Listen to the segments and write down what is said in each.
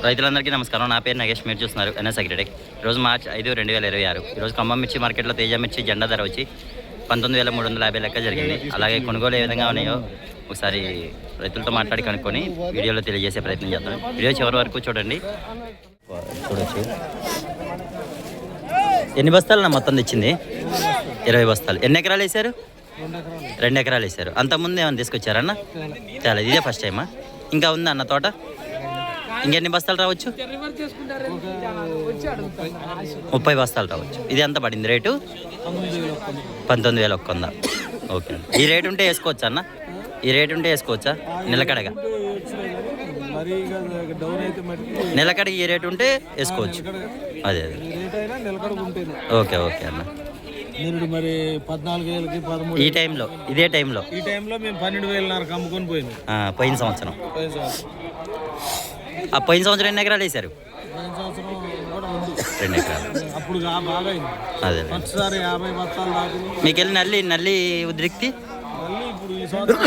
రైతులందరికీ నమస్కారం. నా పేరు నాగేష్. మీరు చూస్తున్నారు ఎన్ఎస్ అగ్రిటెక్. ఈరోజు మార్చి 5, 2026. ఈరోజు ఖమ్మం మిర్చి మార్కెట్లో తేజ మిర్చి జెండా ధర వచ్చి 19,350 లెక్క జరిగింది. అలాగే కొనుగోలు ఏ విధంగా ఉన్నాయో ఒకసారి రైతులతో మాట్లాడి కనుక్కొని వీడియోలో తెలియజేసే ప్రయత్నం చేస్తాను. వీడియో చివరి వరకు చూడండి. చూడొచ్చు ఎన్ని బస్తాలు మొత్తం తెచ్చింది? 20 బస్తాలు. ఎన్ని ఎకరాలు వేసారు? 2 ఎకరాలు వేసారు. అంతకుముందు ఏమైనా తీసుకొచ్చారన్న? చాలా ఇదే ఫస్ట్ టైమా? ఇంకా ఉందా అన్న తోట? ఇంకెన్ని బస్తాలు రావచ్చు? 30 బస్తాలు రావచ్చు. ఇది ఎంత పడింది రేటు? 19,100. ఓకే. ఈ రేటు ఉంటే వేసుకోవచ్చా అన్న? ఈ రేటు ఉంటే వేసుకోవచ్చా నిలకడగా? నిలకడగా ఈ రేటు ఉంటే వేసుకోవచ్చు. అదే అదే. ఓకే ఓకే అన్న. మరి 14,000కి 13 ఈ టైంలో ఇదే టైంలో మేము 12,500 అమ్ముకొని పోయింది పోయిన సంవత్సరం. ఆ పోయిన సంవత్సరం ఎన్ని ఎకరాలు వేసారు? 2 ఎకరాలు. అప్పుడు బాగా అదే ఒకసారి 50 బస్తాలు దాకా మీకు వెళ్ళి నల్లి ఉద్రిక్తి ఇప్పుడు ఈ సంవత్సరం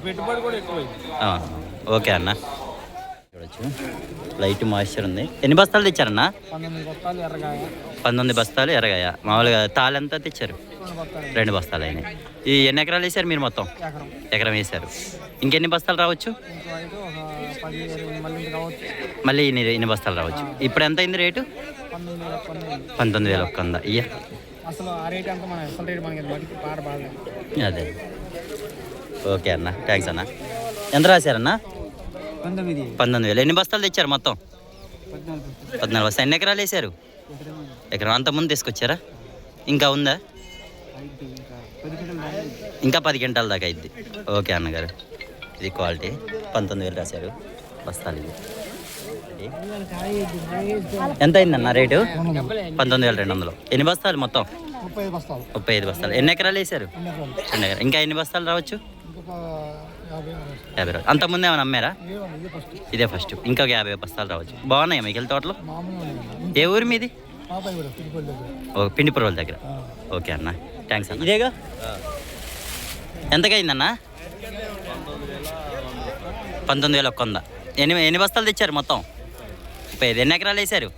పెట్టుబడి కూడా ఎక్కువ. ఓకే అన్న. చూడొచ్చు లైట్ మాయిశ్చర్ ఉంది. ఎన్ని బస్తాలు తెచ్చారన్న? 19 బస్తాలు ఎర్రగాయ. మామూలుగా తాళంతా తెచ్చారు? 2 బస్తాలు అయినాయి. ఈ ఎన్ని ఎకరాలు వేసారు మీరు? మొత్తం ఎకరం వేసారు. ఇంకెన్ని బస్తాలు రావచ్చు? మళ్ళీ ఇన్ని బస్తాలు రావచ్చు. ఇప్పుడు ఎంత అయింది రేటు? 19,100. ఇయ్యా అదే. ఓకే అన్న, థ్యాంక్స్ అన్న. ఎంత రాశారన్న? 19,000. ఎన్ని బస్తాలు తెచ్చారు మొత్తం? 14 బస్తాలు. ఎన్ని ఎకరాలు వేసారు? ఎకరం. అంతకుముందు తీసుకొచ్చారా? ఇంకా ఉందా? ఇంకా 10 క్వింటాల దాకా అయింది. ఓకే అన్నగారు. ఇది క్వాలిటీ. 19,000 రాశారు బస్తాలు. ఇది ఎంత అయిందన్న రేటు? 19,200. ఎన్ని బస్తాలు మొత్తం? 35 బస్తాలు. ఎన్ని ఎకరాలు వేసారు? 2 ఎకరాలు. ఇంకా ఎన్ని బస్తాలు రావచ్చు? 50. అంతకుముందు ఏమైనా అమ్మారా? ఇదే ఫస్ట్. ఇంకా 50 బస్తాలు రావచ్చు. బాగున్నాయా మీకు తోటలో? ఏ ఊరు మీది? ఓ పిండిపురవల దగ్గర. ఓకే అన్న, థ్యాంక్స్ అన్న. ఇదేగా ఎంతకైందన్న? 19,100. ఎన్ని బస్తాలు తెచ్చారు మొత్తం? 35. ఎన్ని ఎకరాలు వేసారు?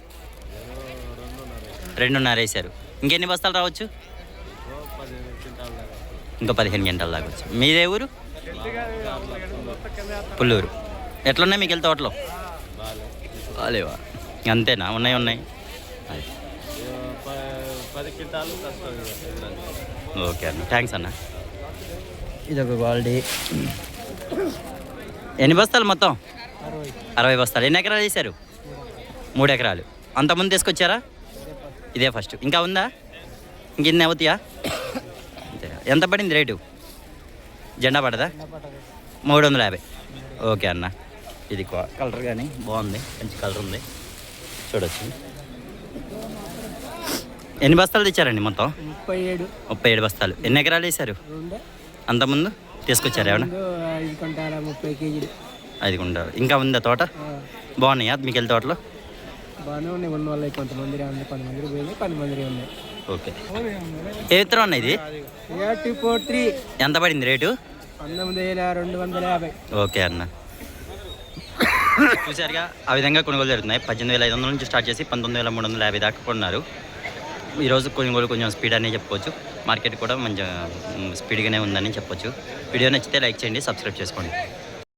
2.5 వేసారు. ఇంకెన్ని బస్తాలు రావచ్చు? ఇంకా 15 క్వింటాల దాకా వచ్చు. మీదే ఊరు? పుల్లూరు. ఎట్లున్నాయి మీకు తోటలో? లేవా? అంతేనా? ఉన్నాయి. ఓకే అన్న, థ్యాంక్స్ అన్న. ఇదొక క్వాలిటీ. ఎన్ని బస్తాలు మొత్తం? 60 బస్తాలు. ఎన్ని ఎకరాలు వేసారు? 3 ఎకరాలు. అంతకుముందు తీసుకొచ్చారా? ఇదే ఫస్ట్. ఇంకా ఉందా? ఇంకెన్ని అవుతాయా? ఎంత పడింది రేటు? జెండా పడదా? 350. ఓకే అన్న. ఇది కలర్ కానీ బాగుంది, మంచి కలర్ ఉంది. చూడొచ్చు. ఎన్ని బస్తాలు తెచ్చారండి మొత్తం? 37 బస్తాలు. ఎన్ని ఎకరాలు వేసారు? అంతకుముందు తీసుకొచ్చారు ఏమన్నా? 5 క్వింటాలు. ఇంకా ఉందా తోట? బాగున్నాయా మీకు తోటలో? ఓకే. ఏ విత్తనం అన్న ఇది? ఎంత పడింది రేటు? 19,250. ఓకే అన్న. చూసారుగా, ఆ విధంగా కొనుగోలు జరుగుతున్నాయి. 18,500 నుంచి స్టార్ట్ చేసి 19,350 దాకా కొన్నారు. ఈరోజు కొనుగోలు కొంచెం స్పీడ్ అనే చెప్పుకోవచ్చు. మార్కెట్ కూడా మంచిగా స్పీడ్గానే ఉందని చెప్పొచ్చు. వీడియో నచ్చితే లైక్ చేయండి, సబ్స్క్రైబ్ చేసుకోండి.